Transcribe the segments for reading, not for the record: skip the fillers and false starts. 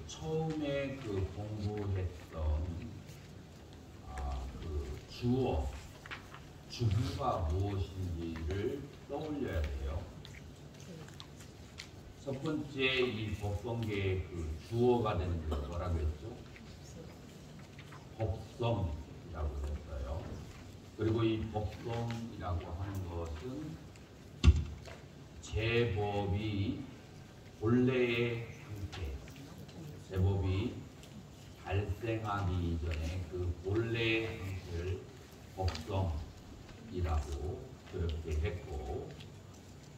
처음에 그 공부했던 그 주어가 무엇인지를 떠올려야 돼요. 첫 번째 이 법성계의 그 주어가 되는 게 뭐라고 했죠? 법성이라고 했어요. 그리고 이 법성이라고 하는 것은 제법이 본래의 상태, 제법이 발생하기 이전에 그 본래의 상태를 법성이라고 그렇게 했고,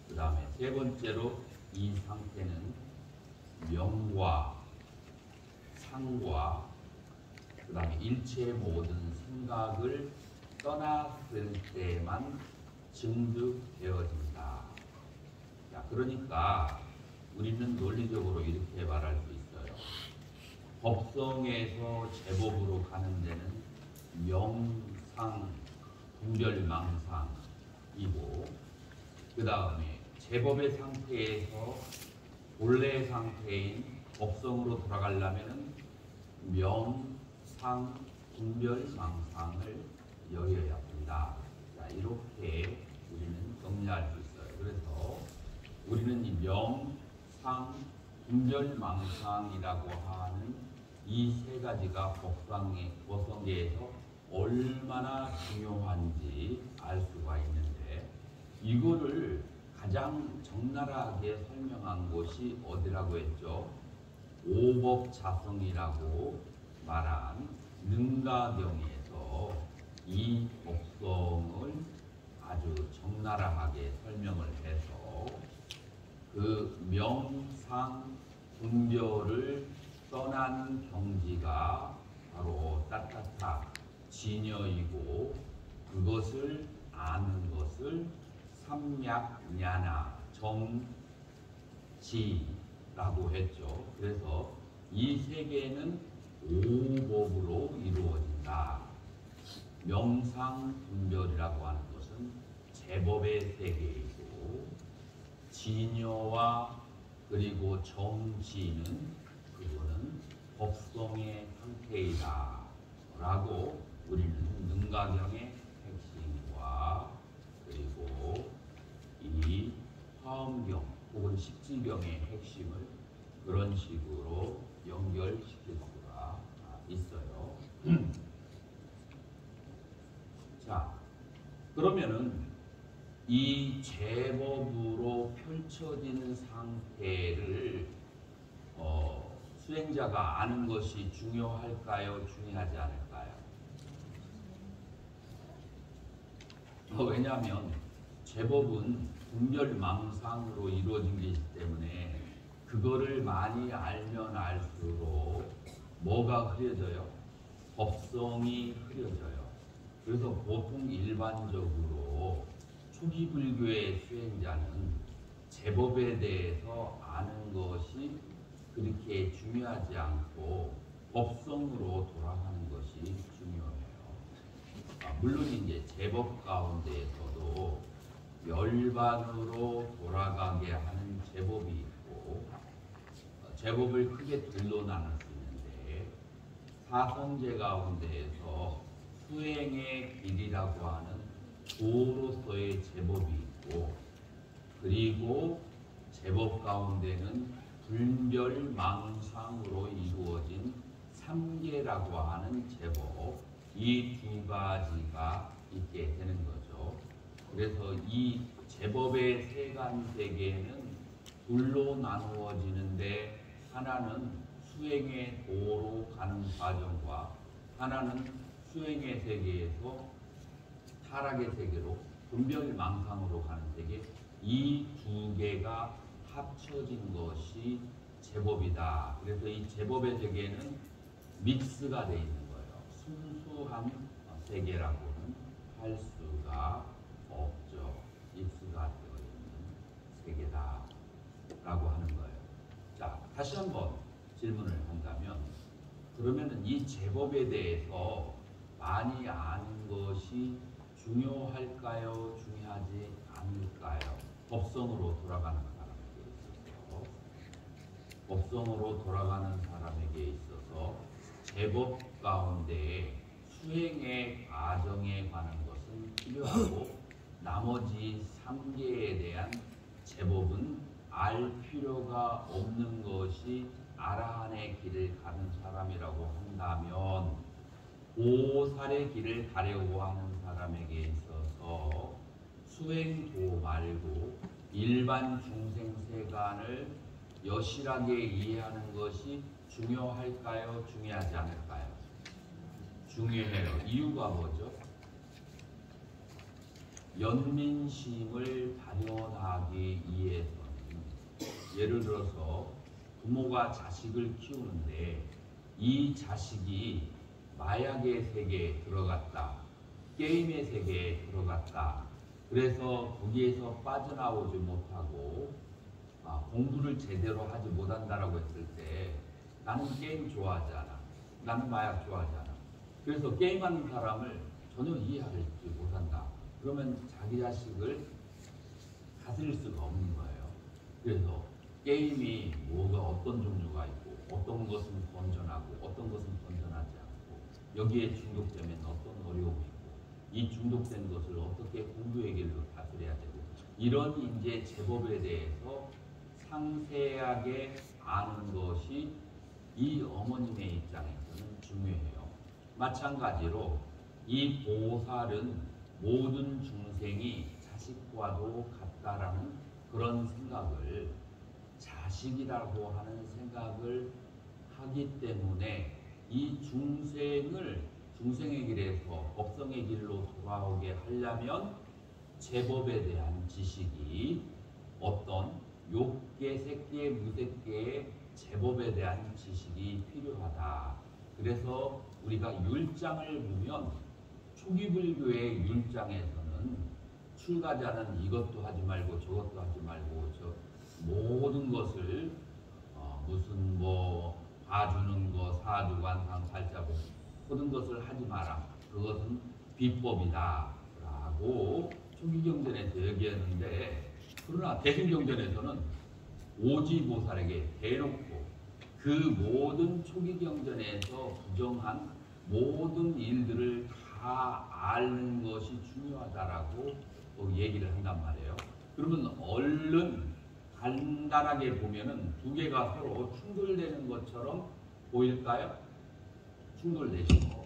그 다음에 세 번째로 이 상태는 명과 상과 그 다음에 일체의 모든 생각을 떠났을 때만 증득되어진다. 자, 그러니까 우리는 논리적으로 이렇게 말할 수 있어요. 법성에서 제법으로 가는 데는 명상, 분별망상이고, 그 다음에 제법의 상태에서 본래의 상태인 법성으로 돌아가려면 명상, 분별망상을 여겨야 한다. 자, 이렇게 우리는 정리할 수 있어요. 그래서 우리는 이 명상, 분별망상이라고 하는 이 세 가지가 법성계에서 얼마나 중요한지 알 수가 있는데, 이거를 가장 적나라하게 설명한 곳이 어디라고 했죠? 오법자성이라고 말한 능가경에서 이 법성을 아주 적나라하게 설명을 해서 그 명상 분별을 떠난 경지가 바로 따타타 진여이고, 그것을 아는 것을 삼약냐나 정지라고 했죠. 그래서 이 세계는 오법으로 이루어진다. 명상 분별이라고 하는 것은 제법의 세계이고, 진여와 그리고 정지는 그거는 법성의 상태이다 라고 우리는 능가경의 핵심과 그리고 이 화엄경 혹은 십지경의 핵심을 그런 식으로 연결시킬 수가 있어요. 자, 그러면은 이 제법으로 펼쳐진 상태를 수행자가 아는 것이 중요할까요? 중요하지 않을까요? 왜냐하면 제법은 분별망상으로 이루어진 것이기 때문에 그거를 많이 알면 알수록 뭐가 흐려져요? 법성이 흐려져요. 그래서 보통 일반적으로 초기 불교의 수행자는 제법에 대해서 아는 것이 그렇게 중요하지 않고 법성으로 돌아가는 것이 중요해요. 물론 이제 제법 가운데에서도 열반으로 돌아가게 하는 제법이 있고, 제법을 크게 둘로 나눌 수 있는데, 사성제 가운데에서 수행의 길이라고 하는 도로서의 제법이 있고, 그리고 제법 가운데는 분별망상으로 이루어진 삼계라고 하는 제법, 이 두 가지가 있게 되는 거죠. 그래서 이 제법의 세간세계는 둘로 나누어지는데, 하나는 수행의 도로 가는 과정과 하나는 수행의 세계에서 타락의 세계로 분별망상으로 가는 세계, 이 두 개가 합쳐진 것이 제법이다. 그래서 이 제법의 세계는 믹스가 되어 있는 거예요. 순수한 세계라고는 할 수가 없죠. 믹스가 되어 있는 세계다 라고 하는 거예요. 자, 다시 한번 질문을 한다면, 그러면은 이 제법에 대해서 많이 아는 것이 중요할까요? 중요하지 않을까요? 법성으로 돌아가는 사람에게 있어서 법성으로 돌아가는 사람에게 사람에게 있어서 제법 가운데 수행의 과정에 관한 것은 필요하고 나머지 3개에 대한 제법은 알 필요가 없는 것이 아라한의 길을 가는 사람이라고 한다면 보살의 길을 가려고 하는 사람에게 있어서 수행도 말고 일반 중생 세간을 여실하게 이해하는 것이 중요할까요? 중요하지 않을까요? 중요해요. 이유가 뭐죠? 연민심을 발현하기 위해서는 예를 들어서 부모가 자식을 키우는데 이 자식이 마약의 세계에 들어갔다. 게임의 세계에 들어갔다. 그래서 거기에서 빠져나오지 못하고 공부를 제대로 하지 못한다라고 했을 때 나는 게임 좋아하지 않아. 나는 마약 좋아하지 않아. 그래서 게임하는 사람을 전혀 이해하지 못한다. 그러면 자기 자식을 다스릴 수가 없는 거예요. 그래서 게임이 뭐가 어떤 종류가 있고 어떤 것은 건전하고 어떤 것은 건전하지 않고 여기에 중독되면 어떤 어려움이 있고 이 중독된 것을 어떻게 공부의 길로 다스려야 되고 이런 이제 제법에 대해서 상세하게 아는 것이 이 어머님의 입장에서는 중요해요. 마찬가지로 이 보살은 모든 중생이 자식과도 같다라는 그런 생각을 자식이라고 하는 생각을 하기 때문에 이 중생의 길에서 법성의 길로 돌아오게 하려면 제법에 대한 지식이 어떤 욕계, 색계, 무색계의 제법에 대한 지식이 필요하다. 그래서 우리가 율장을 보면 초기 불교의 율장에서는 출가자는 이것도 하지 말고 저것도 하지 말고 저 모든 것을 무슨 뭐 봐주는 거, 사주관상, 팔자복 모든 것을 하지 마라. 그것은 비법이다. 라고 초기경전에서 얘기했는데 그러나 대승경전에서는 오지보살에게 대놓고 그 모든 초기경전에서 부정한 모든 일들을 다 아는 것이 중요하다라고 얘기를 한단 말이에요. 그러면 얼른 간단하게 보면은 두 개가 서로 충돌되는 것처럼 보일까요? 충돌되시고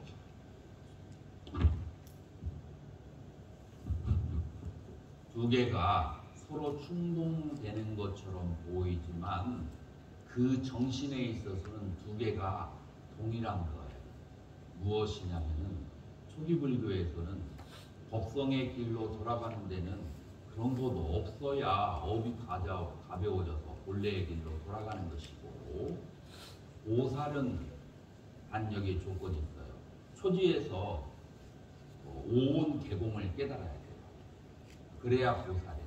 두 개가 서로 충동되는 것처럼 보이지만 그 정신에 있어서는 두 개가 동일한 거예요. 무엇이냐면은 초기 불교에서는 법성의 길로 돌아가는 데는 그런 것도 없어야 업이 가벼워져서 본래의 길로 돌아가는 것이고 보살은 단력의 조건이 있어요. 초지에서 온 개공을 깨달아야 돼요. 그래야 보살이에요.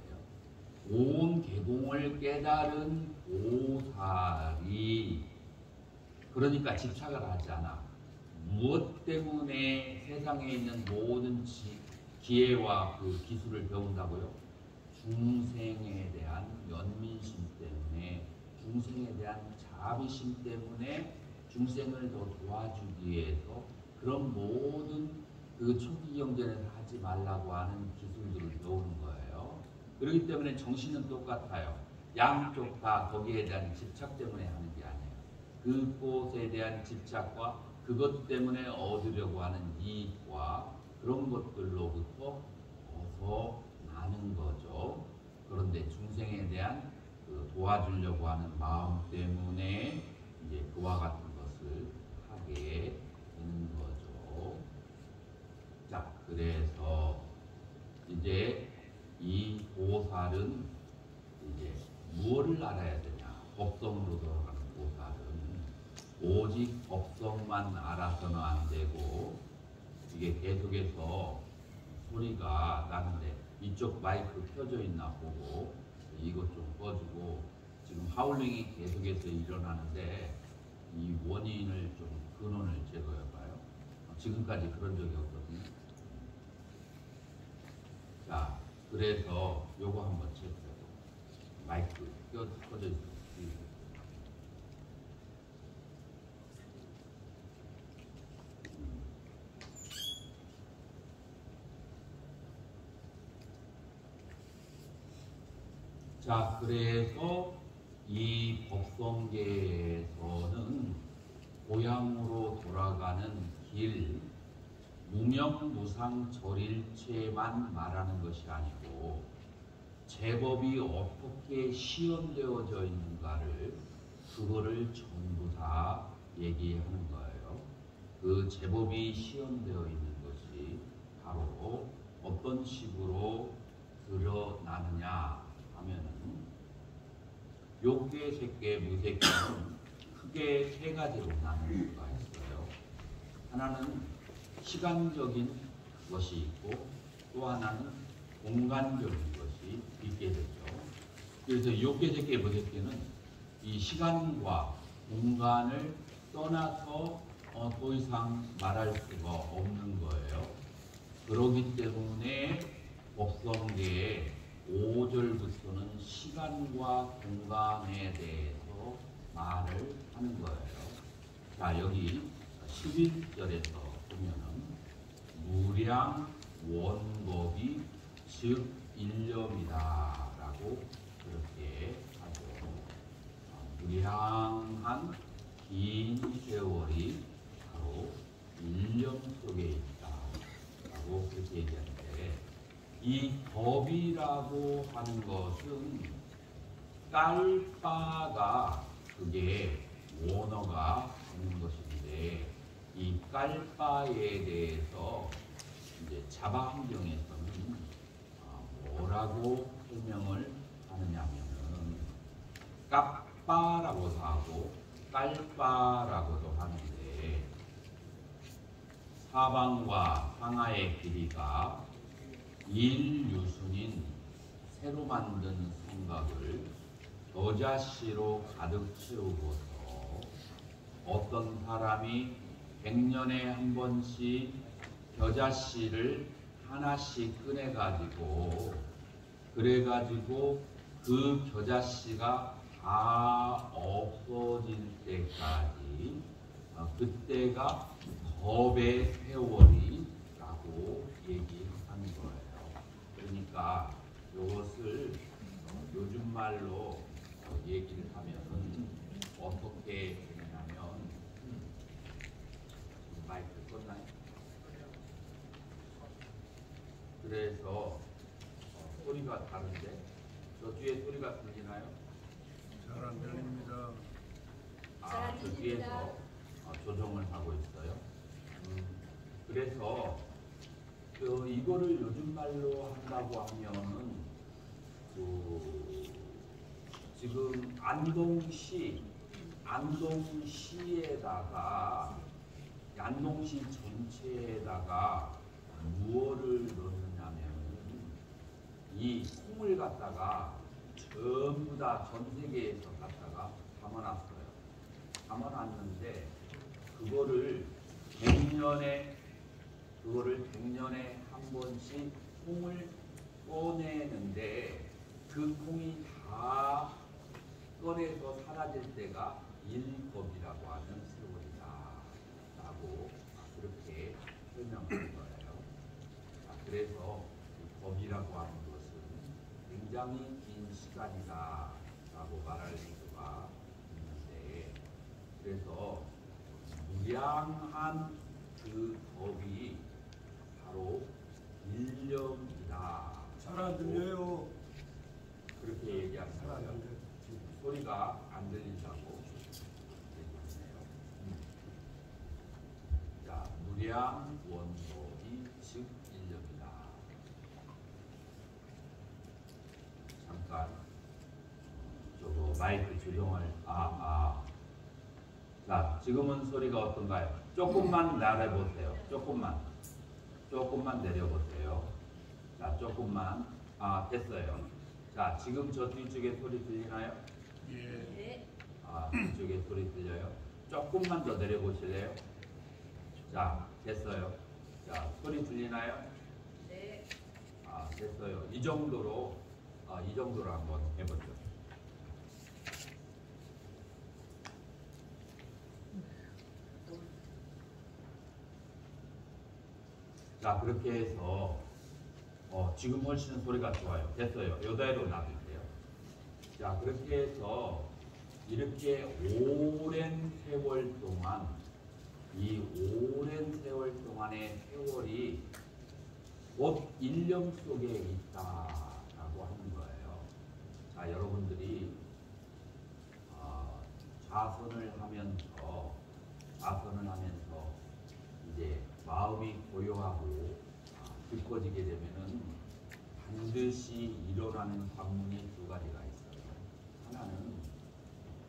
온 개공을 깨달은 보살이 그러니까 집착을 하지 않아. 무엇 때문에 세상에 있는 모든 지혜와 그 기술을 배운다고요? 중생에 대한 연민심 때문에, 중생에 대한 자비심 때문에 중생을 더 도와주기 위해서 그런 모든 그 초기 경전에서 하지 말라고 하는 기술들을 배우는 거예요. 그렇기 때문에 정신은 똑같아요. 양쪽 다 거기에 대한 집착 때문에 하는 게 아니에요. 그곳에 대한 집착과 그것 때문에 얻으려고 하는 이익과 그런 것들로부터 벗어나는 거죠. 그런데 중생에 대한 그 도와주려고 하는 마음 때문에 이제 그와 같은 것을 하게 되는 거죠. 자, 그래서 이제 이 보살은 이제 무엇을 알아야 되냐? 법성으로 돌아가는 보살은 오직 법성만 알아서는 안 되고 이게 계속해서 소리가 나는데 이쪽 마이크 켜져 있나 보고 이것 좀 꺼주고 지금 하울링이 계속해서 일어나는데 이 원인을 좀 근원을 제거해봐요. 지금까지 그런 적이 없거든요. 자, 그래서 요거 한번 체크해요. 마이크 켜져 있어요. 자, 그래서 이 법성계에서는 고향으로 돌아가는 길, 무명무상절일체만 말하는 것이 아니고 제법이 어떻게 시연되어져 있는가를 그거를 전부 다 얘기하는 거예요. 그 제법이 시연되어 있는 것이 바로 어떤 식으로 드러나느냐 하면은 욕계, 색계, 무색계는 크게 세 가지로 나눌 수가 있어요. 하나는 시간적인 것이 있고 또 하나는 공간적인 것이 있게 되죠. 그래서 욕계, 색계, 무색계는 이 시간과 공간을 떠나서 더 이상 말할 수가 없는 거예요. 그렇기 때문에 법성계의 5절부터는 시간과 공간에 대해서 말을 하는 거예요. 자, 여기 11절에서 보면은 무량 원법이 즉 일념이다 라고 그렇게 하죠. 무량한 긴 세월이 바로 일념 속에 있다 라고 그렇게 얘기하는데, 이 법이라고 하는 것은 깔바가 그게 원어가 되는 것인데, 이 깔바에 대해서 이제 자바환경에서는 뭐라고 설명을 하느냐면은 까빠라고도 하고 깔바라고도 하는데, 사방과 상하의 길이가 일유순인 새로 만든 성곽을 겨자씨로 가득 채우고서 어떤 사람이 100년에 한 번씩 겨자씨를 하나씩 꺼내가지고 그래가지고 그 겨자씨가 다 없어질 때까지 그때가 법의 세월이라고 얘기하는 거예요. 그러니까 이것을 요즘 말로 얘기를 하면은 어떻게 되냐면, 마이크 껐나요? 그래서 소리가 다른데 저 뒤에 소리가 들리나요? 잘 안 들립니다. 저 뒤에서 조정을 하고 있어요. 그래서 이거를 요즘 말로 한다고 하면은 지금 안동시에다가 안동시 전체에다가 무엇을 넣느냐면 이 콩을 갖다가 전부 다 전 세계에서 갖다가 담아놨어요. 담아놨는데 그거를 100년에 한 번씩 콩을 꺼내는데 그 콩이 다 꺼내서 사라질 때가 일법이라고 하는 세월이다 라고 그렇게 설명하는 거예요. 그래서 법이라고 하는 것은 굉장히 긴 시간이다 라고 말할 수가 있는데, 그래서 무량한 그 법이 바로 일념이다. 잘 안 들려요. 그렇게 얘기하는 거예요. 소리가 안 들린다고 얘기하네요. 자, 무량 원법이 즉 일념이다. 잠깐 저거 마이크 조정을 자, 지금은 소리가 어떤가요? 조금만 내려보세요. 조금만 내려보세요. 자, 조금만. 됐어요. 자, 지금 저 뒤쪽에 소리 들리나요? 예. 뒤쪽에 소리 들려요? 조금만 더 내려보실래요? 자, 됐어요. 자, 소리 들리나요? 네. 됐어요. 이 정도로 한번 해보죠. 자, 그렇게 해서 지금 훨씬 소리가 좋아요. 됐어요. 요대로 놔둘게요. 자, 그렇게 해서 이렇게 오랜 세월 동안 이 오랜 세월 동안의 세월이 곧 일념 속에 있다라고 하는 거예요. 자, 여러분들이 좌선을 하면서 이제 마음이 고요하고 깊어지게 되면은 반드시 일어나는 관문이 두 가지가 있어요. 하나는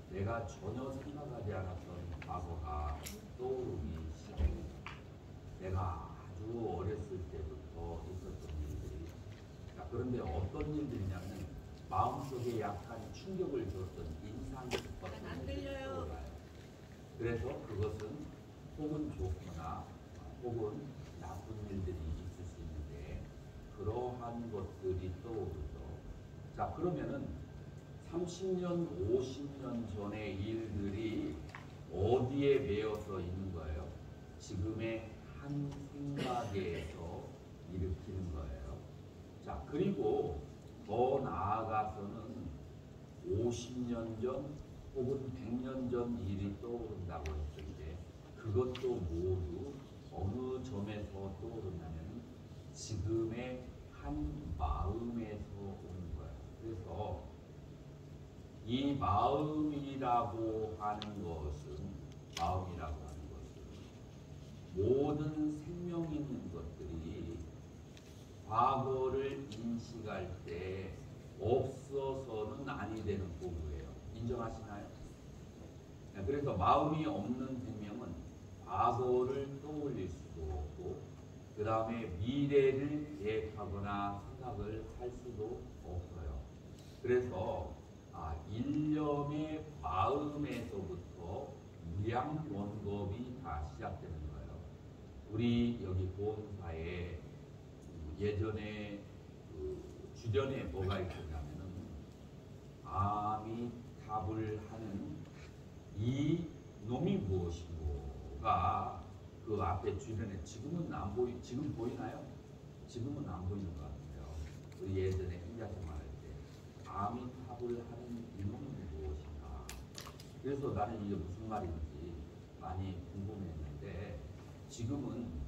내가 전혀 생각하지 않았던 과거가 떠오르기 시작합니다. 내가 아주 어렸을 때부터 있었던 일들이. 자, 그런데 어떤 일들이냐면 마음속에 약간 충격을 줬던 인상 깊었던 일들이 떠올라요. 그래서 그것은 혹은 좋거나 혹은 나쁜 일들이 있을 수 있는데 그러한 것들이 떠오르죠. 자, 그러면은 30년, 50년 전의 일들이 어디에 매여서 있는 거예요? 지금의 한 생각에서 일으키는 거예요. 자, 그리고 더 나아가서는 50년 전 혹은 100년 전 일이 떠오른다고 했을 때 그것도 모두 어느 점에서 떠오르냐면 지금의 한 마음에서 오는 거예요. 그래서 이 마음이라고 하는 것은 모든 생명 있는 것들이 과거를 인식할 때 없어서는 아니 되는 도구예요. 인정하시나요? 그래서 마음이 없는 생명은 과거를 떠올릴 수도 없고 그 다음에 미래를 계획하거나 생각을 할 수도 없어요. 그래서 일념의 마음에서부터 무량원겁이 다 시작되는 거예요. 우리 여기 보험사에 예전에 주변에 뭐가 있었냐면은 아미타불 하는 이 놈이 무엇인고가 그 앞에 주변에 지금은 안 지금 보이나요? 지금은 안 보이는 것 같아요. 우리 예전에 행자생활할 때 아미타불 하는 이 놈이 무엇인가. 그래서 나는 이게 무슨 말인지 많이 궁금했는데 지금은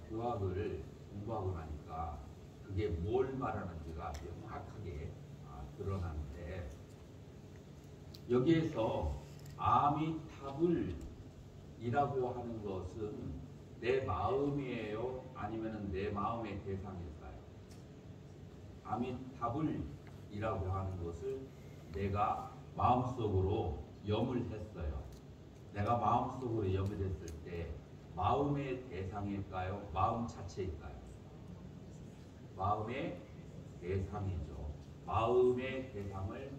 교학을 공부하고 나니까 그게 뭘 말하는지가 명확하게 드러나는데 여기에서 아미타불이라고 하는 것은 내 마음이에요? 아니면 내 마음의 대상일까요? 아미타불이라고 하는 것을 내가 마음속으로 염을 했어요. 내가 마음속으로 염을 했을 때 마음의 대상일까요? 마음 자체일까요? 마음의 대상이죠. 마음의 대상을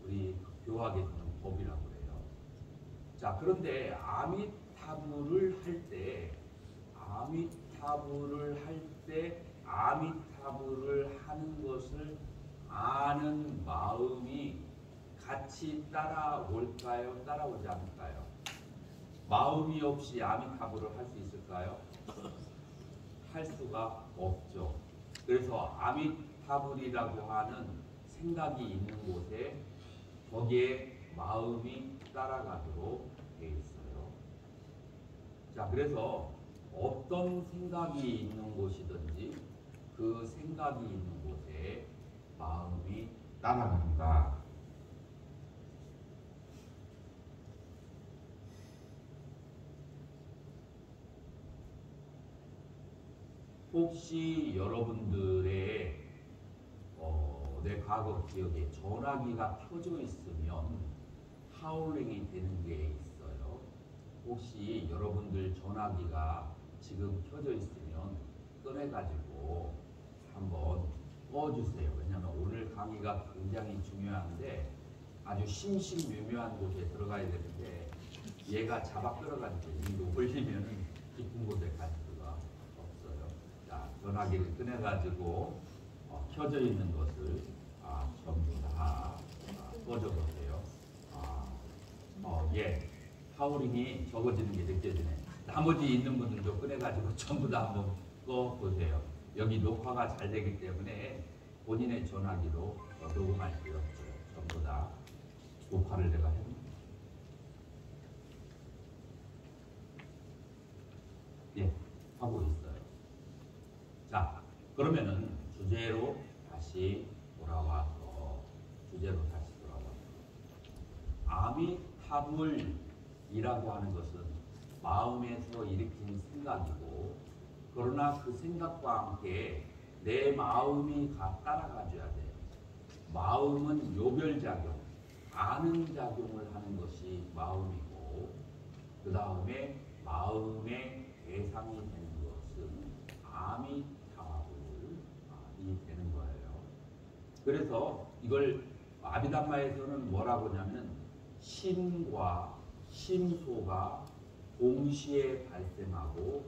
우리 교학에서는 법이라고 해요. 자, 그런데 아미타불을 하는 것을 아는 마음이 같이 따라올까요? 따라오지 않을까요? 마음이 없이 아미타불을 할 수 있을까요? 할 수가 없죠. 그래서 아미타불이라고 하는 생각이 있는 곳에 거기에 마음이 따라가도록 되어 있어요. 자, 그래서 어떤 생각이 있는 곳이든지 그 생각이 있는 곳에 마음이 따라간다. 혹시 여러분들의 내 과거 기억에 전화기가 켜져 있으면 하울링이 되는 게 있어요. 혹시 여러분들 전화기가 지금 켜져 있으면 꺼내가지고 한번 꺼주세요. 왜냐하면 오늘 강의가 굉장히 중요한데 아주 심심묘묘한 곳에 들어가야 되는데 얘가 잡아 끌어가지고 위로 올리면 깊은 곳에 갈 수가 없어요. 자, 전화기를 꺼내가지고 켜져 있는 것을 전부 다 꺼져보세요. 예, 하울링이 적어지는 게 느껴지네. 나머지 있는 분들도 꺼내가지고 전부 다 한번 꺼보세요. 여기 녹화가 잘 되기 때문에 본인의 전화기로 녹음할 필요 없어요. 보자. 녹화를 내가 했나? 예, 하고 있어요. 자, 그러면은 주제로 다시 돌아와서 아미타불이라고 하는 것은 마음에서 일으킨 생각이고, 그러나 그 생각과 함께 내 마음이 따라가줘야 돼요. 마음은 요별작용, 아는 작용을 하는 것이 마음이고, 그 다음에 마음의 대상이 되는 것은 아미타불이 되는 거예요. 그래서 이걸 아비담마에서는 뭐라고 하냐면 심과 심소가 동시에 발생하고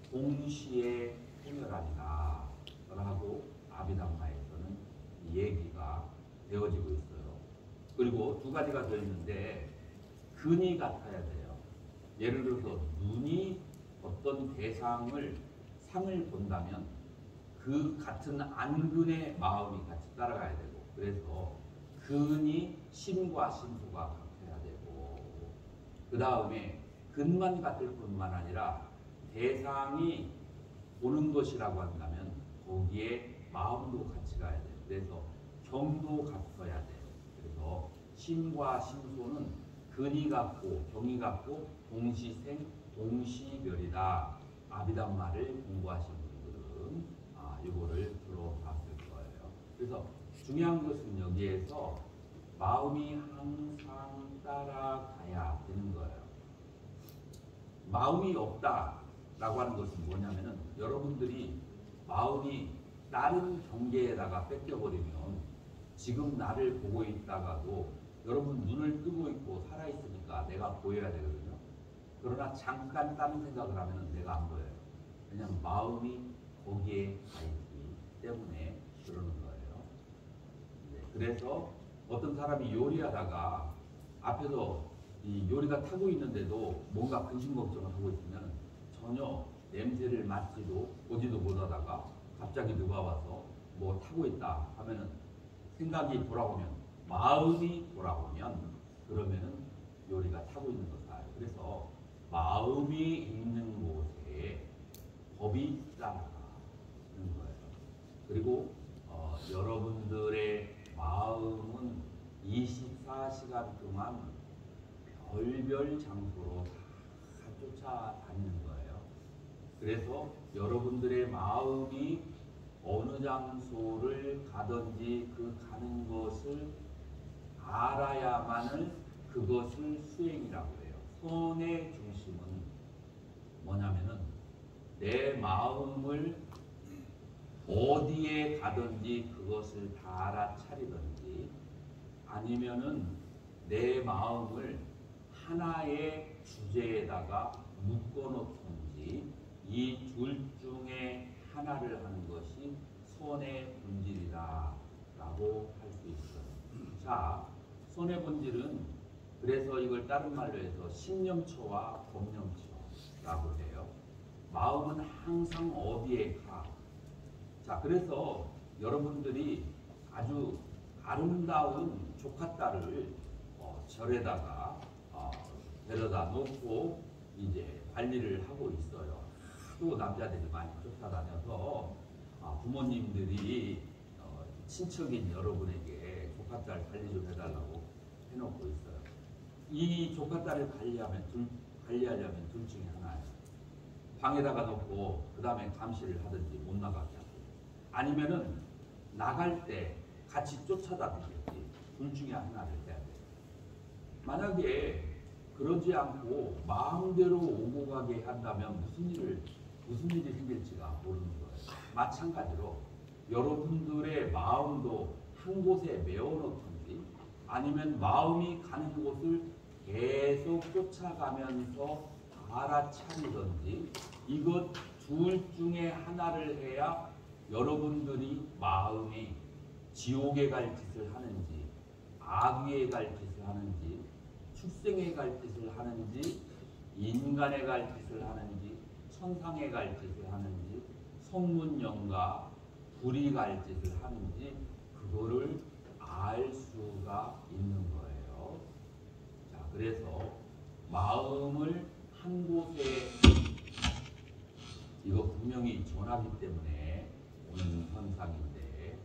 동시에 통렬하리라 라고 아비담마에서는 얘기가 되어지고 있어요. 그리고 두 가지가 더 있는데, 근이 같아야 돼요. 예를 들어서 눈이 어떤 상을 본다면 그 같은 안근의 마음이 같이 따라가야 되고, 그래서 근이 심과 심소가 같아야 되고, 그 다음에 근만 같을 뿐만 아니라 대상이 보는 것이라고 한다면 거기에 마음도 같이 가야 돼요. 그래서 경도 같아야 돼요. 그래서 심과 심소는 근이 같고 경이 같고 동시생 동시별이다. 아비담마를 공부하신 분들은 이거를 들어봤을 거예요. 그래서 중요한 것은 여기에서 마음이 항상 따라가야 되는 거예요. 마음이 없다라고 하는 것은 뭐냐면은, 여러분들이 마음이 다른 경계에다가 뺏겨버리면 지금 나를 보고 있다가도 여러분 눈을 뜨고 있고 살아있으니까 내가 보여야 되거든요. 그러나 잠깐 다른 생각을 하면 내가 안 보여요. 왜냐하면 마음이 거기에 가 있기 때문에 그러는 거예요. 네, 그래서 어떤 사람이 요리하다가 앞에서 이 요리가 타고 있는데도 뭔가 근심 걱정을 하고 있으면 전혀 냄새를 맡지도 보지도 못하다가 갑자기 누가 와서 뭐 타고 있다 하면은 생각이 돌아오면, 마음이 돌아오면, 그러면은 요리가 타고 있는 것을 알아요. 그래서 마음이 있는 곳에 법이 따라가는 거예요. 그리고 여러분들의 마음은 24시간 동안 별별 장소로 다 쫓아다니는 거예요. 그래서 여러분들의 마음이 어느 장소를 가든지 그 가는 것을 알아야만을 그것을 수행이라고 해요. 선의 중심은 뭐냐면은 내 마음을 어디에 가든지 그것을 다 알아차리든지, 아니면은 내 마음을 하나의 주제에다가 묶어놓든지, 이 둘 중에 하나를 하는 것이 선의 본질이다 라고 할 수 있어요. 자, 선의 본질은 그래서 이걸 다른 말로 해서 신념처와 법념처라고 해요. 마음은 항상 어디에 가. 자, 그래서 여러분들이 아주 아름다운 조카딸을 절에다가 데려다 놓고 이제 관리를 하고 있어요. 또 남자들이 많이 쫓아다녀서 부모님들이 친척인 여러분에게 조카딸 관리 좀 해달라고 해놓고 있어요. 이 조카딸을 관리하려면 둘 중에 하나예요. 방에다가 놓고 그 다음에 감시를 하든지 못 나가게 하고, 아니면은 나갈 때 같이 쫓아다니든지, 둘 중에 하나를 해야 돼요. 만약에 그러지 않고 마음대로 오고 가게 한다면 무슨 일이 생길지가 모르는 거예요. 마찬가지로 여러분들의 마음도 한 곳에 메워놓든지, 아니면 마음이 가는 곳을 계속 쫓아가면서 알아차리든지, 이것 둘 중에 하나를 해야 여러분들이 마음이 지옥에 갈 짓을 하는지, 악위에 갈 짓을 하는지, 축생에 갈 짓을 하는지, 인간에 갈 짓을 하는지, 천상에 갈 짓을 하는지, 성문영과 불이 갈 짓을 하는지, 그거를 닿을 수가 있는 거예요. 자, 그래서 마음을 한 곳에, 이거 분명히 전화기 때문에 오는 현상인데,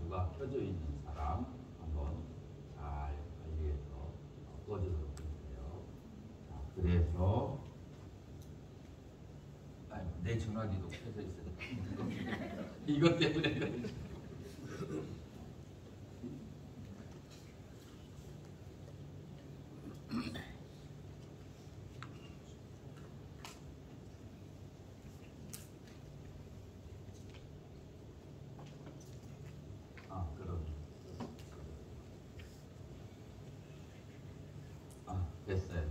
누가 켜져 있는 사람 한번 잘 관리해서 꺼져서 보세요. 자, 그래서 내 전화기도 켜져 있어요. 이것 때문에 그런지. 됐어요.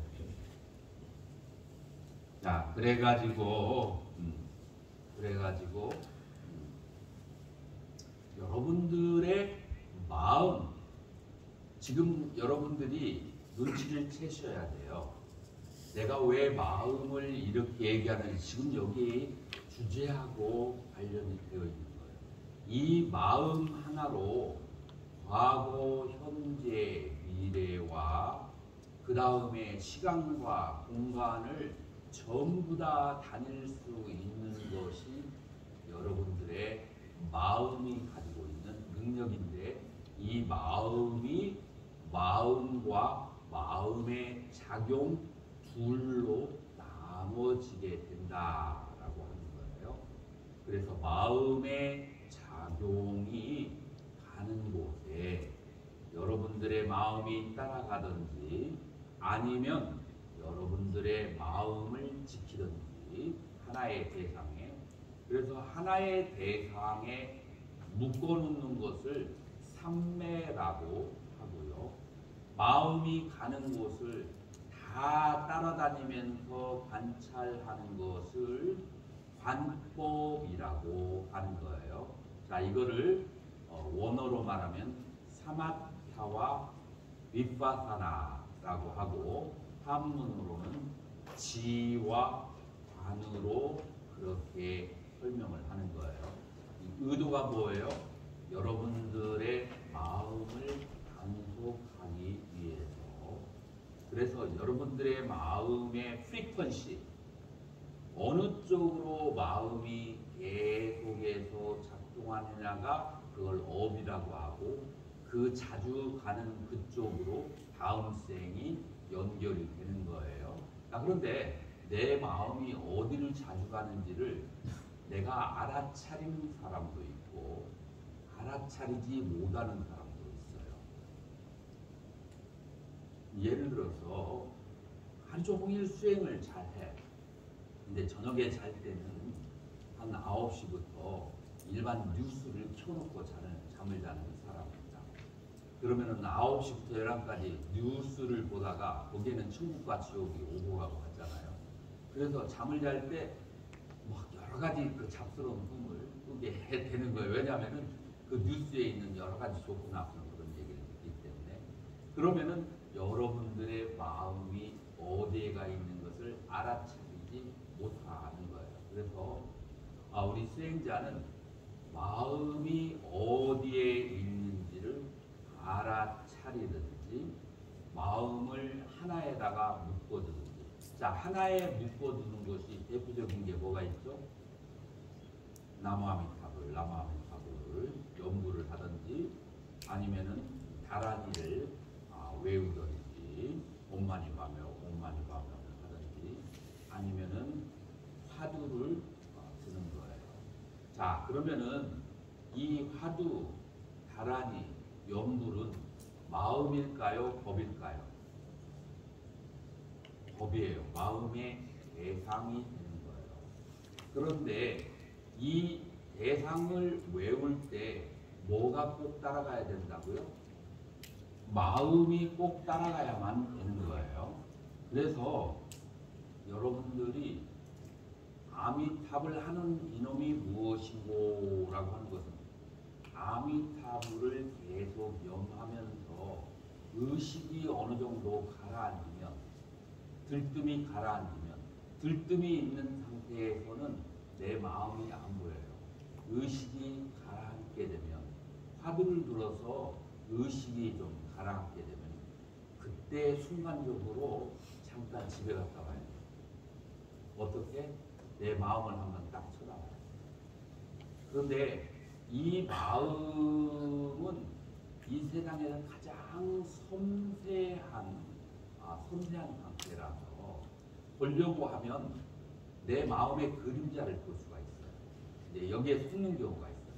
자, 그래가지고 여러분들의 마음, 지금 여러분들이 눈치를 채셔야 돼요. 내가 왜 마음을 이렇게 얘기하는지 지금 여기 주제하고 관련이 되어 있는 거예요. 이 마음 하나로 과거, 현재, 미래와 그 다음에 시간과 공간을 전부 다 다닐 수 있는 것이 여러분들의 마음이 가지고 있는 능력인데, 이 마음이 마음과 마음의 작용 둘로 나눠지게 된다라고 하는 거예요. 그래서 마음의 작용이 가는 곳에 여러분들의 마음이 따라가든지 아니면 여러분들의 마음을 지키든지 하나의 대상에, 그래서 하나의 대상에 묶어놓는 것을 삼매라고 하고요. 마음이 가는 곳을 다 따라다니면서 관찰하는 것을 관법이라고 하는 거예요. 자, 이거를 원어로 말하면 사마타와 윗바사나라고 하고, 한문으로는 지와 관으로 그렇게 설명을 하는 거예요. 이 의도가 뭐예요? 여러분들의 마음을 단속하기 위해서. 그래서 여러분들의 마음의 프리퀀시, 어느 쪽으로 마음이 계속해서 작동하느냐가 그걸 업이라고 하고, 그 자주 가는 그쪽으로 다음 생이 연결이 되는 거예요. 그런데 내 마음이 어디를 자주 가는지를 내가 알아차리는 사람도 있고 알아차리지 못하는 사람도 있어요. 예를 들어서 하루 종일 수행을 잘해. 근데 저녁에 잘 때는 한 9시부터 일반 뉴스를 켜놓고 잠을 자는 사람입니다. 그러면은 9시부터 11시까지 뉴스를 보다가 거기에는 천국과 지옥이 오고 가고 하잖아요. 그래서 잠을 잘 때 막 여러 가지 그 잡스러운 꿈을 꾸게 되는 거예요. 왜냐하면은 그 뉴스에 있는 여러 가지 좋고 나쁜 그런 얘기를 듣기 때문에. 그러면은 여러분들의 마음이 어디에 가 있는 것을 알아차리지 못하는 거예요. 그래서 우리 수행자는 마음이 어디에 있는지를 알아차리든지 마음을 하나에다가 묶어두든지. 자, 하나에 묶어두는 것이 대표적인 게 뭐가 있죠? 나무아미타불 연구를 하든지 아니면은 다란이를 외우든지 옴마니바며 하든지 아니면은 화두를 드는 거예요. 자, 그러면은 이 화두, 다란이, 연불은 마음일까요? 법일까요? 법이에요. 마음의 대상이 되는 거예요. 그런데 이 대상을 외울 때 뭐가 꼭 따라가야 된다고요? 마음이 꼭 따라가야만 되는 거예요. 그래서 여러분들이 아미타불 하는 이놈이 무엇인고 라고 하는 것은 아미타불을 계속 염하면서 의식이 어느 정도 가라앉으면, 들뜸이 가라앉으면, 들뜸이 있는 상태에서는 내 마음이 안 보여요. 의식이 가라앉게 되면 화두를 들어서 의식이 좀 가라앉게 되면 그때 순간적으로 잠깐 집에 갔다 와요. 어떻게? 내 마음을 한번 딱 쳐다봐요. 그런데 이 마음은 이 세상에서 가장 섬세한 상태라서 보려고 하면 내 마음의 그림자를 볼 수가 있어요. 근데 여기에 속는 경우가 있어요.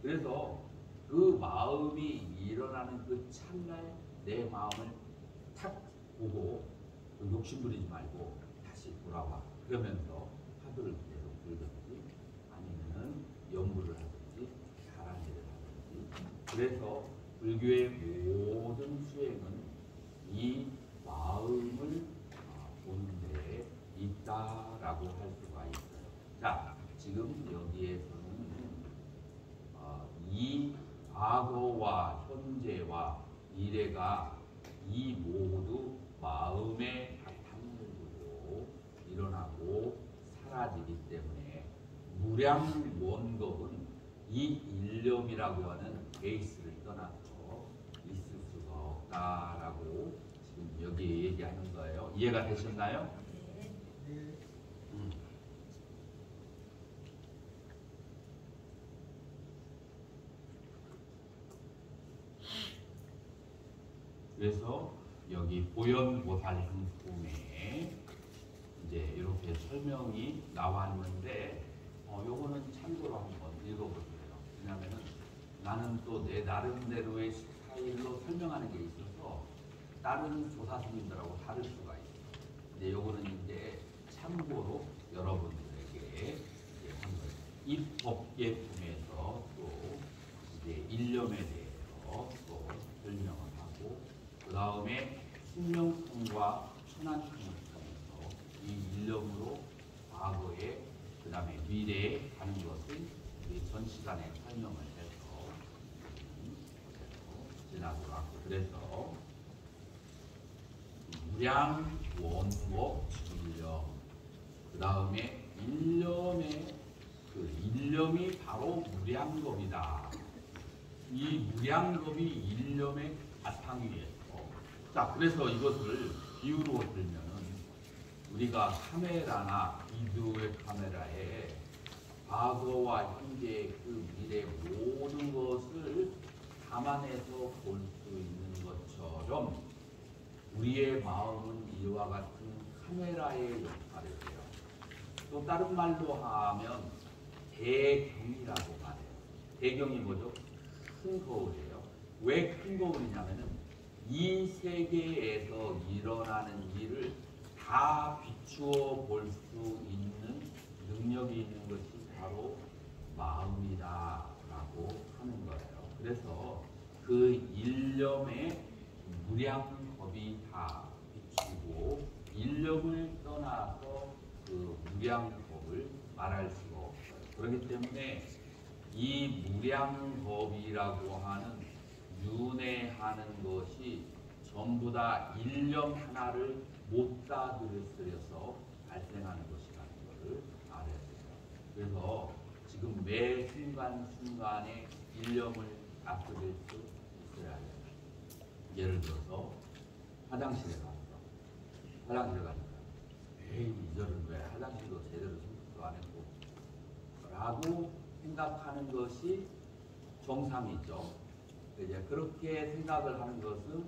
그래서 그 마음이 일어나는 그 찰나에 내 마음을 탁 보고 욕심부리지 말고 다시 돌아와. 그러면서 화두를 계속 들든지 아니면은 연구를 하든지 다른 일을 하든지. 그래서 불교의 모든 수행은 이 마음을 보는 데에 있다라고 할 수가 있어요. 자, 지금 여기에서는 이 과거와 현재와 미래가 이 모두 마음의 바탕을 두고 일어나고 사라지기 때문에 무량원겁은 이 일념이라고 하는 베이스를 떠나서 있을 수가 없다라고 지금 여기 얘기하는 거예요. 이해가 되셨나요? 네. 그래서 여기 보현보살행품에 이제 이렇게 설명이 나왔는데 요거는 참고로 한번 읽어보세요. 왜냐하면은 나는 또 내 나름대로의 스타일로 설명하는 게 있어서 다른 조사 스님들하고 다를 수가 있어요. 근데 요거는 이제 참고로 여러분들에게 한 거예요. 이 법계품에서 또 이제 일념에 대해서 또 설명을 하고 그 다음에 숙명품과 천안품을 통해서 이 일념으로 과거에 그 다음에 미래에 가는 것을 우리 전 시간에 설명을 해서 지나도록 하고 그래서 무량 원법 일념 그 다음에 일념의 그 일념이 바로 무량겁이다. 이 무량겁이 일념의 바탕이에요. 자, 그래서 이것을 비유로 들면은 우리가 카메라나 비디오의 카메라에 과거와 현재 그 미래 모든 것을 감안해서 볼 수 있는 것처럼 우리의 마음은 이와 같은 카메라의 역할을 해요. 또 다른 말로 하면 대경이라고 말해요. 대경이 뭐죠? 큰 거울이에요. 왜 큰 거울이냐면은 이 세계에서 일어나는 일을 다 비추어 볼 수 있는 능력이 있는 것이 바로 마음이다라고 하는 거예요. 그래서 그 일념의 무량겁이 다 비추고 일념을 떠나서 그 무량겁을 말할 수가 없어요. 그렇기 때문에 이 무량겁이라고 하는 윤회하는 것이 전부 다 일념 하나를 못 다스려서 발생하는 것이라는 것을 알아야 돼요. 그래서 지금 매 순간순간에 일념을 다스릴 수 있어야 해요. 예를 들어서 화장실에 가니까 에이 이절은 왜 화장실도 제대로 청소도 안 했고 라고 생각하는 것이 정상이죠. 이제 그렇게 생각을 하는 것은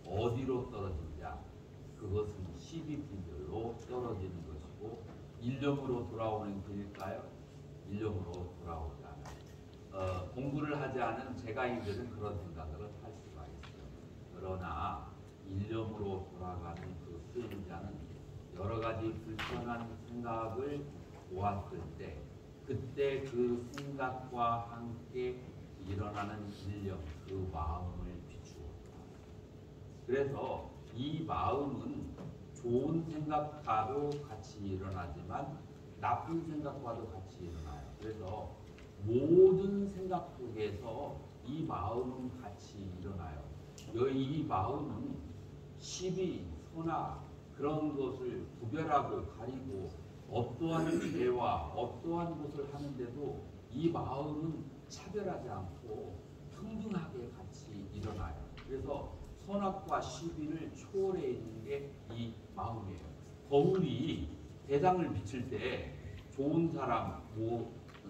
어디로 떨어지느냐? 그것은 12분별로 떨어지는 것이고 일념으로 돌아오는 길일까요? 일념으로 돌아오지 않아요. 공부를 하지 않은 제가인들은 그런 생각을 할 수가 있어요. 그러나 일념으로 돌아가는 그 수행자는 여러 가지 불편한 생각을 보았을 때 그때 그 생각과 함께 일어나는 일념, 그 마음을 비추었다. 그래서 이 마음은 좋은 생각과도 같이 일어나지만 나쁜 생각과도 같이 일어나요. 그래서 모든 생각 속에서 이 마음은 같이 일어나요. 이 마음은 시비, 선악 그런 것을 구별하고 가리고 어떠한 죄와 어떠한 것을 하는데도 이 마음은 차별하지 않고 평등하게 같이 일어나요. 그래서 선악과 시비를 초월해 있는 게 이 마음이에요. 거울이 대상을 비칠 때 좋은 사람,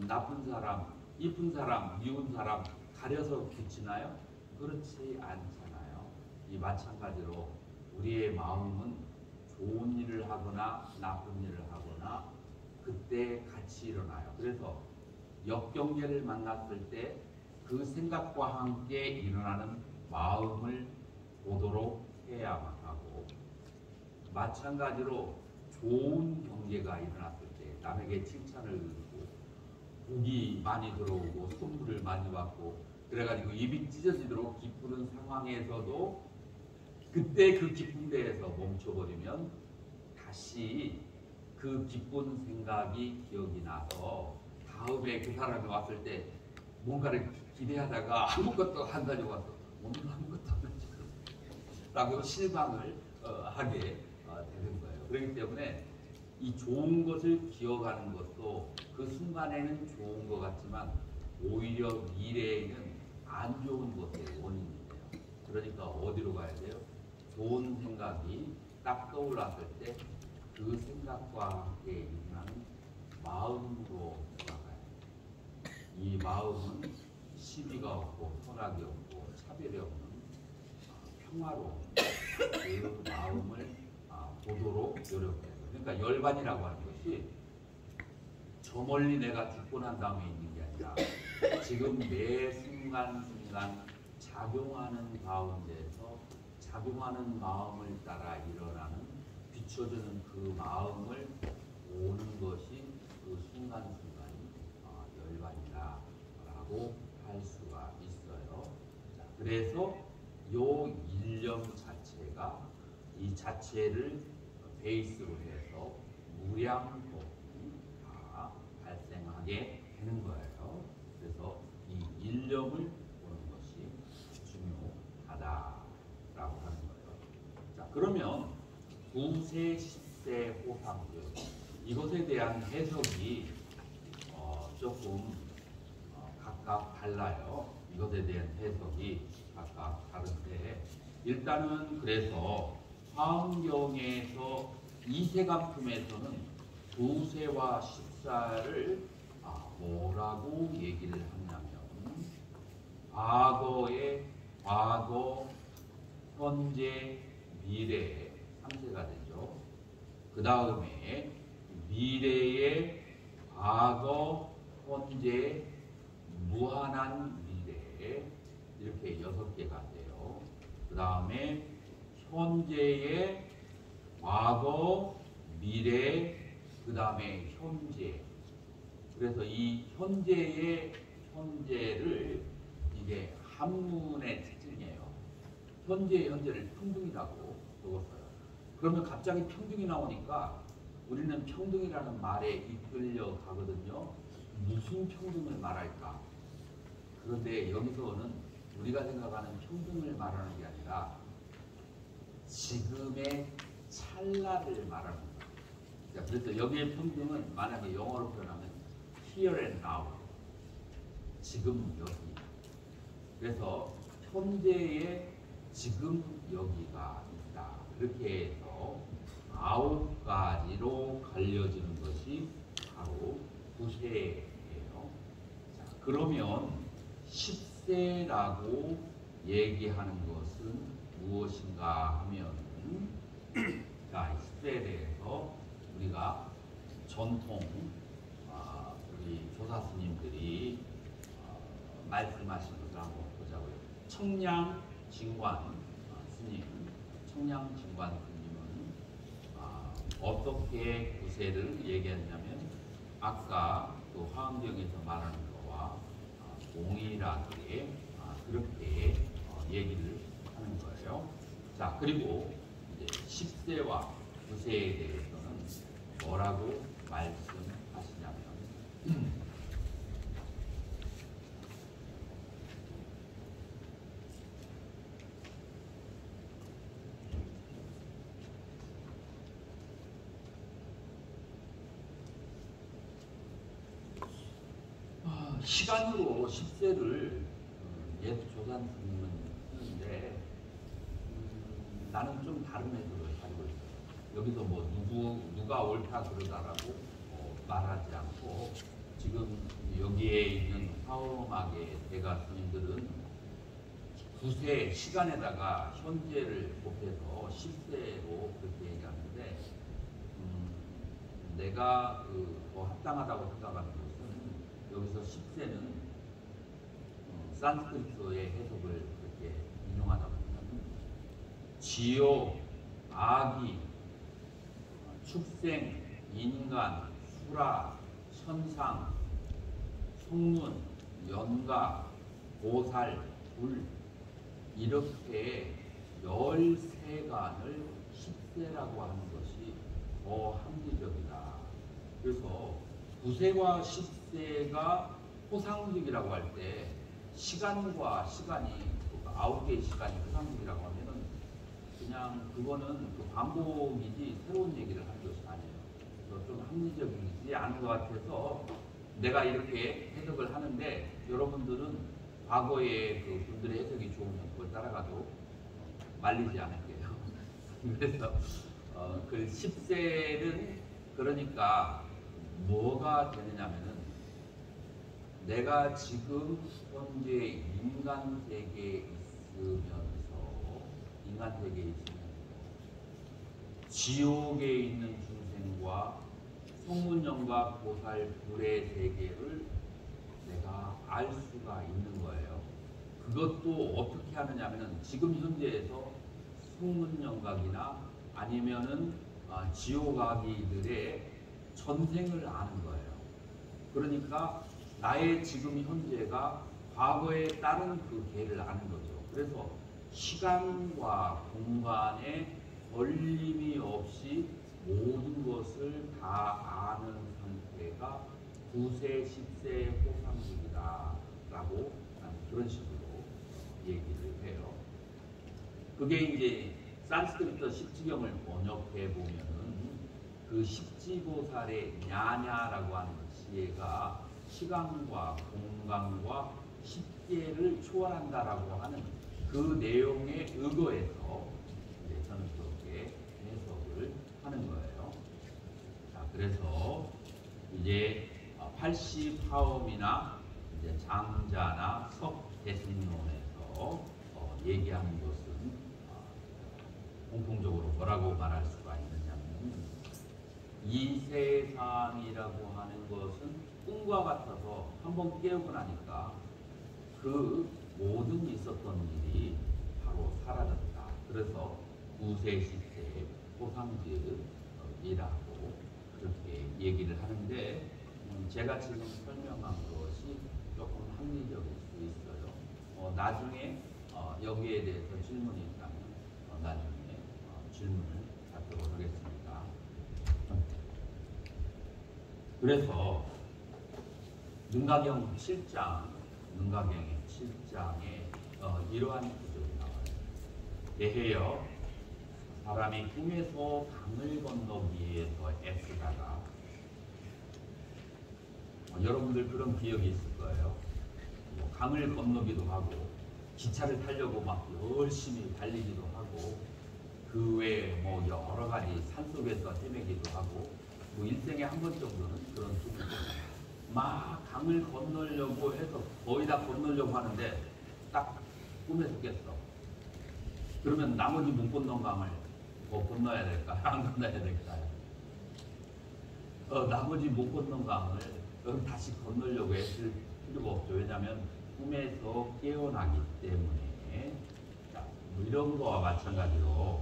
나쁜 사람, 이쁜 사람, 미운 사람 가려서 비치나요? 그렇지 않잖아요. 이 마찬가지로 우리의 마음은 좋은 일을 하거나 나쁜 일을 하거나 그때 같이 일어나요. 그래서 역경계를 만났을 때 그 생각과 함께 일어나는 마음을 보도록 해야만 하고, 마찬가지로 좋은 경계가 일어났을 때 남에게 칭찬을 듣고 복이 많이 들어오고 선물을 많이 받고 그래가지고 입이 찢어지도록 기쁘는 상황에서도 그때 그 기쁜 데에서 멈춰버리면 다시 그 기쁜 생각이 기억이 나서 다음에 그 사람이 왔을 때 뭔가를 기대하다가 아무것도 안 가지고 와서 오늘 아무것도 안 가지고 라고 실망을 하게 되는 거예요. 그렇기 때문에 이 좋은 것을 기억하는 것도 그 순간에는 좋은 것 같지만 오히려 미래에는 안 좋은 것의 원인이 돼요. 그러니까 어디로 가야 돼요? 좋은 생각이 딱 떠올랐을 때 그 생각과 함께 일어나는 마음으로 돌아가요. 이 마음은 시비가 없고 선악이 없고 차별이 없는 평화로운 그 마음을 보도록 노력해요. 그러니까 열반이라고 하는 것이 저 멀리 내가 죽고 난 다음에 있는 게 아니라 지금 매 순간순간 작용하는 가운데서 작용하는 마음을 따라 일어나는 비춰주는 그 마음을 보는 것이 그 순간순간이 열반이다라고 할 수가 있어요. 자, 그래서 요 일념 자체가 이 자체를 베이스로 해서 무량법이 다 발생하게 되는 거예요. 그래서 이 일념을 보는 것이 중요하다라고 하는 거예요. 자, 그러면 9세, 10세 호상교 이것에 대한 해석이 조금 각각 달라요. 이것에 대한 해석이 각각 다른데 일단은 그래서 화엄경에서 이세간품에서는 9세와 10세를 뭐라고 얘기를 하냐면 과거, 현재, 미래 3세가 되죠. 그 다음에 미래의 과거, 현재, 무한한 미래 이렇게 6개가 돼요. 그 다음에 현재의 과거, 미래, 그 다음에 현재. 그래서 이 현재의 현재를 이게 한문의 특징이에요. 현재를 평등이라고 적었어요. 그러면 갑자기 평등이 나오니까 우리는 평등이라는 말에 이끌려 가거든요. 무슨 평등을 말할까? 그런데 여기서는 우리가 생각하는 평등을 말하는 게 아니라 지금의 찰나를 말하는 거예요. 그래서 여기의 평등은 만약에 영어로 표현하면 here and now, 지금 여기. 그래서 현재의 지금 여기가 있다. 그렇게 해서 9가지로 갈려지는 것이 바로 9세예요. 자, 그러면 10세라고 얘기하는 것은 무엇인가 하면 자, 10세에 대해서 우리가 전통 우리 조사 스님들이 말씀하신 것을 한번 보자고요. 청량진관 스님, 청량진관 스님은 어떻게 9세를 얘기했냐면 아까 그 화엄경에서 말하는 거와 동일하게 그렇게 얘기를 하는 거예요. 자, 그리고 이제 10세와 9세에 대해서는 뭐라고 말씀하시냐면 시간으로 10세를 옛 조산 스님은 하는데 나는 좀 다른 해석을 가지고 있어요. 여기서 뭐 누가 옳다 그러다라고 말하지 않고 지금 여기에 있는 화엄학의 대가 스님들은 9세 시간에다가 현재를 곱해서 10세로 그렇게 얘기하는데 내가 더 합당하다고 생각하는 것은 여기서 10세는 산스크리트의 해석을 그렇게 인용하다 보면 지옥, 아기, 축생, 인간, 수라, 천상, 속문, 연가, 보살, 불 이렇게 13간을 10세라고 하는 것이 더 합리적이다. 그래서 9세와 10세가 호상직이라고 할 때 시간과 시간이 9개의 시간이 호상직이라고 하면은 그냥 그거는 그 반복이지 새로운 얘기를 하는 것이 아니에요. 그래서 좀 합리적이지 않은 것 같아서 내가 이렇게 해석을 하는데 여러분들은 과거에 그 분들의 해석이 좋으면 그걸 따라가도 말리지 않을게요. 그래서 그 10세는 그러니까 뭐가 되느냐면은 내가 지금 현재 인간 세계에 있으면서 지옥에 있는 중생과 속문연과 보살 불의 세계를 내가 알 수가 있는 거예요. 그것도 어떻게 하느냐면은 지금 현재에서 속문연각이나 아니면은 지옥아기들의 전생을 아는 거예요. 그러니까 나의 지금 현재가 과거에 따른 그 계를 아는 거죠. 그래서 시간과 공간에 걸림이 없이 모든 것을 다 아는 상태가 9세, 10세의 호상직이다 라고 그런 식으로 얘기를 해요. 그게 이제 산스크리트 십지경을 번역해 보면은 그 십지보살의 냐냐라고 하는 지혜가 시간과 공간과 십계를 초월한다라고 하는 그 내용에 의거해서 이제 저는 그렇게 해석을 하는 거예요. 자, 그래서 이제 80화엄이나 이제 장자나 석대승론에서 얘기하는 것은 공통적으로 뭐라고 말할 수가 있느냐면 이 세상이라고 하는 것은 꿈과 같아서 한번 깨우고 나니까 그 모든 있었던 일이 바로 사라졌다. 그래서 9세, 10세 호상질이라고 그렇게 얘기를 하는데 제가 지금 설명한 것이 조금 합리적일 수 있어요. 나중에 여기에 대해서 질문이 있다면 나중에 질문을 받도록 하겠습니다. 그래서 능가경 7장, 능가경의 7장에 이러한 구절이 나와요. 대해여 사람이 꿈에서 강을 건너기 위해서 애쓰다가 여러분들 그런 기억이 있을 거예요. 강을 건너기도 하고 기차를 타려고 막 열심히 달리기도 하고 그 외에 뭐 여러 가지 산속에서 헤매기도 하고 뭐 일생에 한 번 정도는 그런 꿈을 막 강을 건너려고 해서 거의 다 건너려고 하는데 딱 꿈에서 깼어. 그러면 나머지 못 건넌 강을 건너야 될까요? 안 건너야 될까요? 나머지 못 건넌 강을 다시 건너려고 했을 필요가 없죠. 왜냐하면 꿈에서 깨어나기 때문에. 자, 뭐 이런 거와 마찬가지로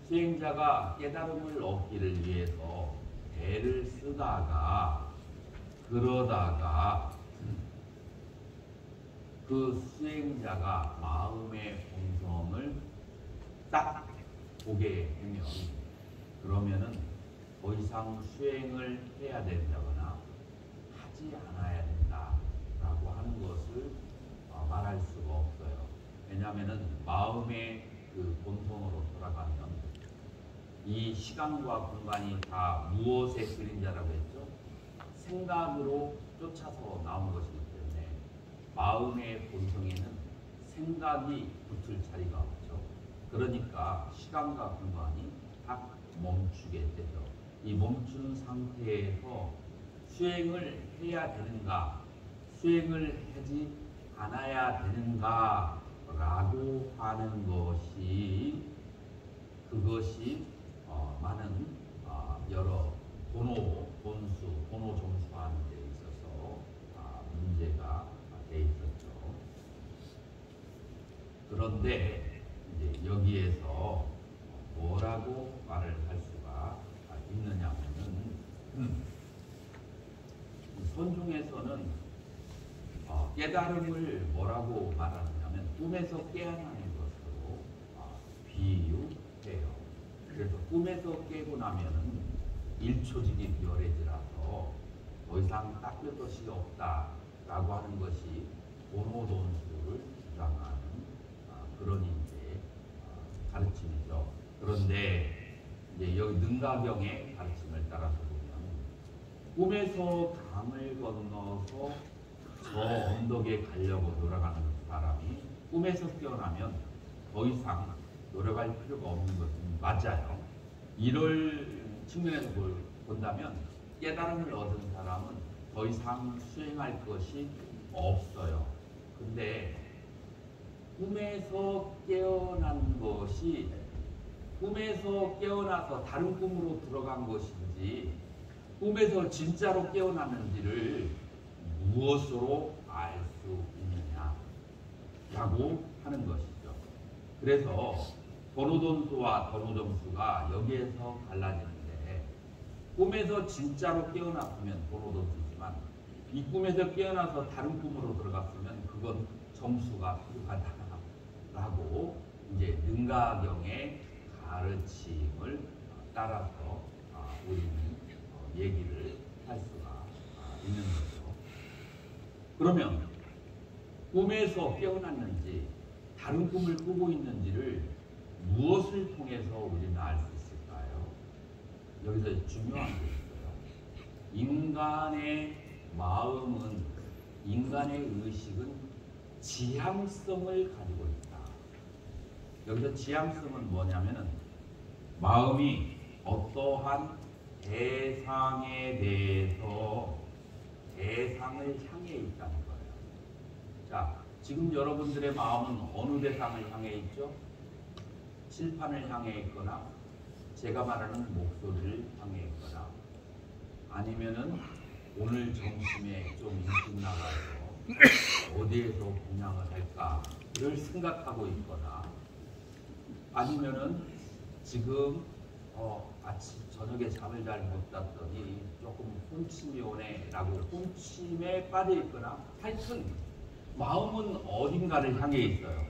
수행자가 깨달음을 얻기를 위해서 애를 쓰다가 그러다가 그 수행자가 마음의 본성을 딱 보게 되면 그러면은 더 이상 수행을 해야 된다거나 하지 않아야 된다라고 하는 것을 말할 수가 없어요. 왜냐하면은 마음의 그 본성으로 돌아가면 이 시간과 공간이 다 무엇의 그림자라고 했죠? 생각으로 쫓아서 나온 것이기 때문에 마음의 본성에는 생각이 붙을 자리가 없죠. 그러니까 시간과 공간이 딱 멈추게 되죠. 이 멈춘 상태에서 수행을 해야 되는가, 수행을 하지 않아야 되는가 라고 하는 것이, 그것이 많은 여러 본수, 번호 점수하는 데 있어서 문제가 돼 있었죠. 그런데 이제 여기에서 뭐라고 말을 할 수가 있느냐면은, 선중에서는 깨달음을 뭐라고 말하느냐면 꿈에서 깨어나는 것으로 비유해요. 그래서 꿈에서 깨고 나면은 일초직이 열애지라서 더 이상 닦을 것이 없다라고 하는 것이 본호돈수를 주장하는 그런 이제 가르침이죠. 그런데 이제 여기 능가병의 가르침을 따라서 보면, 꿈에서 강을 건너서 저 언덕에 가려고 돌아가는 사람이 꿈에서 깨어나면 더 이상 노력할 필요가 없는 것은 맞아요. 이럴 측면에서 본다면 깨달음을 얻은 사람은 더 이상 수행할 것이 없어요. 근데 꿈에서 깨어난 것이 꿈에서 깨어나서 다른 꿈으로 들어간 것인지 꿈에서 진짜로 깨어났는지를 무엇으로 알 수 있느냐라고 하는 것이죠. 그래서 번호돈수와 번호점수가 여기에서 갈라지는데, 꿈에서 진짜로 깨어났으면 번호돈수지만 이 꿈에서 깨어나서 다른 꿈으로 들어갔으면 그건 점수가 필요하다라고 이제 능가경의 가르침을 따라서 우리는 얘기를 할 수가 있는 거죠. 그러면 꿈에서 깨어났는지 다른 꿈을 꾸고 있는지를 무엇을 통해서 우리는 알 수 있을까요? 여기서 중요한 게 있어요. 인간의 마음은, 인간의 의식은 지향성을 가지고 있다. 여기서 지향성은 뭐냐면은 마음이 어떠한 대상에 대해서 대상을 향해 있다는 거예요. 자, 지금 여러분들의 마음은 어느 대상을 향해 있죠? 칠판을 향해 있거나 제가 말하는 목소리를 향해 있거나 아니면은 오늘 점심에 좀 일찍 나가서 어디에서 공양을 할까를 생각하고 있거나 아니면은 지금 아침 저녁에 잠을 잘 못 잤더니 조금 혼침이 오네 라고 혼침에 빠져 있거나, 하여튼 마음은 어딘가를 향해 있어요.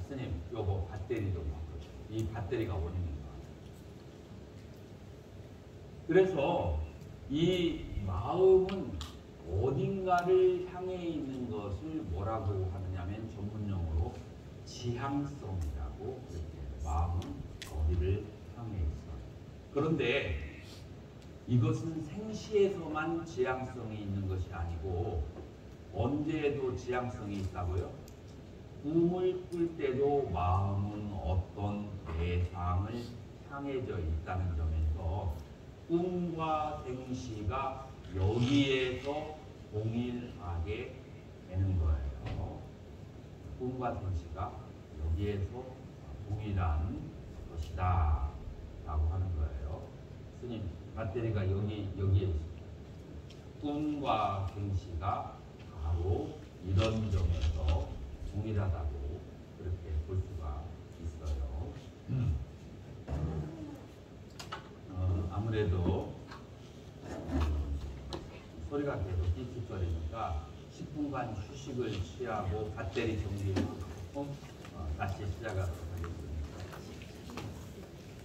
스님 요거 배터리 좀 바꿔줘. 이 배터리가 원인인가. 그래서 이 마음은 어딘가를 향해 있는 것을 뭐라고 하느냐면 전문용어로 지향성이라고 그렇게, 마음은 어디를 향해 있어. 그런데 이것은 생시에서만 지향성이 있는 것이 아니고 언제에도 지향성이 있다고요? 꿈을 꿀 때도 마음은 어떤 대상을 향해져 있다는 점에서 꿈과 생시가 여기에서 동일하게 되는 거예요. 꿈과 생시가 여기에서 동일한 것이다 라고 하는 거예요. 스님, 배터리가 여기에 있습니다. 꿈과 생시가 바로 이런 점에서 동일하다고 그렇게 볼 수가 있어요. 아무래도 소리가 계속 띠띠거리니까 10분간 휴식을 취하고 배터리 정리를 하고 다시 시작하도록